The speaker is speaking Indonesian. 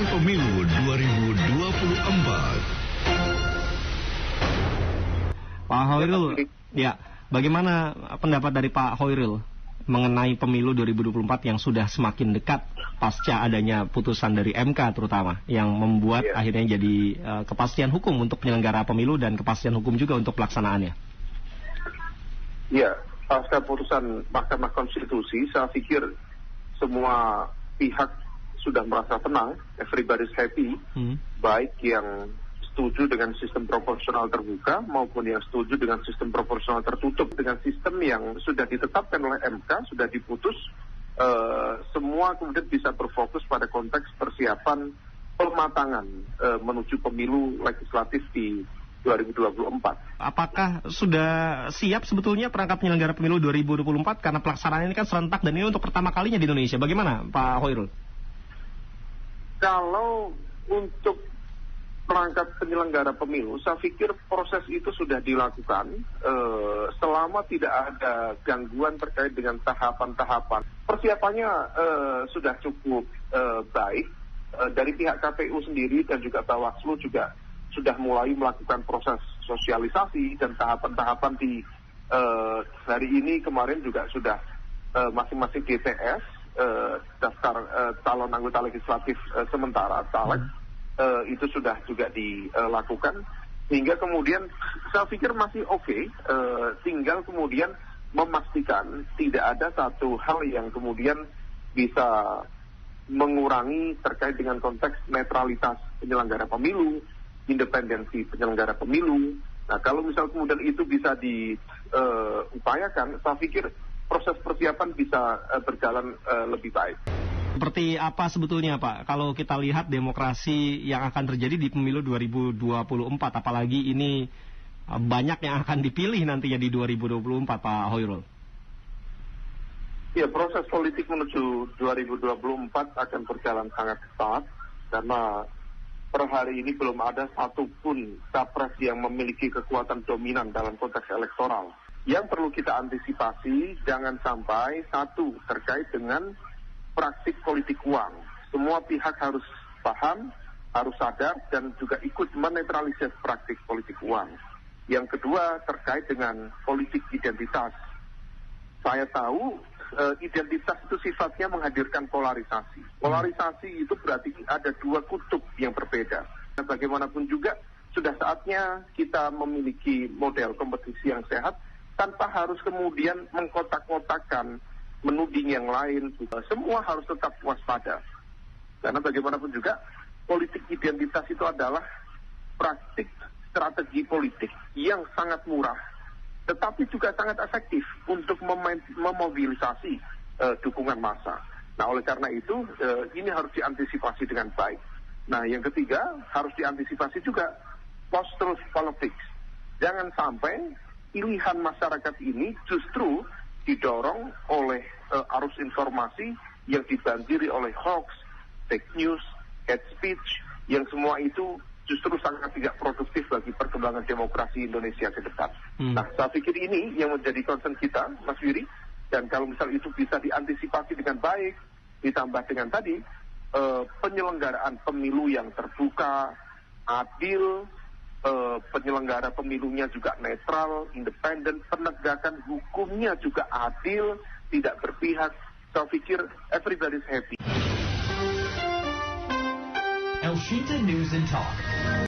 Pemilu 2024. Pak Hoirul, ya, bagaimana pendapat dari Pak Hoirul mengenai pemilu 2024 yang sudah semakin dekat pasca adanya putusan dari MK terutama yang membuat akhirnya jadi kepastian hukum untuk penyelenggara pemilu dan kepastian hukum juga untuk pelaksanaannya? Ya, pasca putusan Mahkamah Konstitusi, saya pikir semua pihak sudah merasa tenang, everybody's happy, baik yang setuju dengan sistem proporsional terbuka maupun yang setuju dengan sistem proporsional tertutup. Dengan sistem yang sudah ditetapkan oleh MK, sudah diputus, semua kemudian bisa berfokus pada konteks persiapan pematangan menuju pemilu legislatif di 2024. Apakah sudah siap sebetulnya perangkat penyelenggara pemilu 2024 karena pelaksanaan ini kan serentak dan ini untuk pertama kalinya di Indonesia. Bagaimana Pak Hoirul? Kalau untuk perangkat penyelenggara pemilu, saya pikir proses itu sudah dilakukan selama tidak ada gangguan terkait dengan tahapan-tahapan. Persiapannya sudah cukup baik dari pihak KPU sendiri dan juga Bawaslu juga sudah mulai melakukan proses sosialisasi dan tahapan-tahapan di hari ini kemarin juga sudah masing-masing DTS daftar calon anggota legislatif sementara caleg itu sudah juga dilakukan hingga kemudian saya pikir masih oke, tinggal kemudian memastikan tidak ada satu hal yang kemudian bisa mengurangi terkait dengan konteks netralitas penyelenggara pemilu, independensi penyelenggara pemilu. Nah, kalau misal kemudian itu bisa diupayakan, saya pikir proses persiapan bisa berjalan lebih baik. Seperti apa sebetulnya Pak, kalau kita lihat demokrasi yang akan terjadi di pemilu 2024, apalagi ini banyak yang akan dipilih nantinya di 2024, Pak Hoirul? Ya, proses politik menuju 2024 akan berjalan sangat cepat, karena per hari ini belum ada satupun capres yang memiliki kekuatan dominan dalam konteks elektoral. Yang perlu kita antisipasi, jangan sampai satu terkait dengan praktik politik uang. Semua pihak harus paham, harus sadar, dan juga ikut menetralisir praktik politik uang. Yang kedua terkait dengan politik identitas. Saya tahu identitas itu sifatnya menghadirkan polarisasi. Polarisasi itu berarti ada dua kutub yang berbeda. Bagaimanapun juga sudah saatnya kita memiliki model kompetisi yang sehat tanpa harus kemudian mengkotak-kotakan, menuding yang lain. Semua harus tetap waspada. Karena bagaimanapun juga politik identitas itu adalah praktik strategi politik yang sangat murah, tetapi juga sangat efektif untuk memobilisasi dukungan massa. Nah, oleh karena itu, ini harus diantisipasi dengan baik. Nah, yang ketiga, harus diantisipasi juga post-truth politics. Jangan sampai pilihan masyarakat ini justru didorong oleh arus informasi yang dibanjiri oleh hoax, fake news, hate speech, yang semua itu justru sangat tidak produktif bagi perkembangan demokrasi Indonesia ke depan. Nah, saya pikir ini yang menjadi concern kita, Mas Wiri, dan kalau misal itu bisa diantisipasi dengan baik, ditambah dengan tadi, penyelenggaraan pemilu yang terbuka, adil, penyelenggara pemilunya juga netral, independen, penegakan hukumnya juga adil, tidak berpihak, saya pikir everybody's happy. Elshita News and Talk.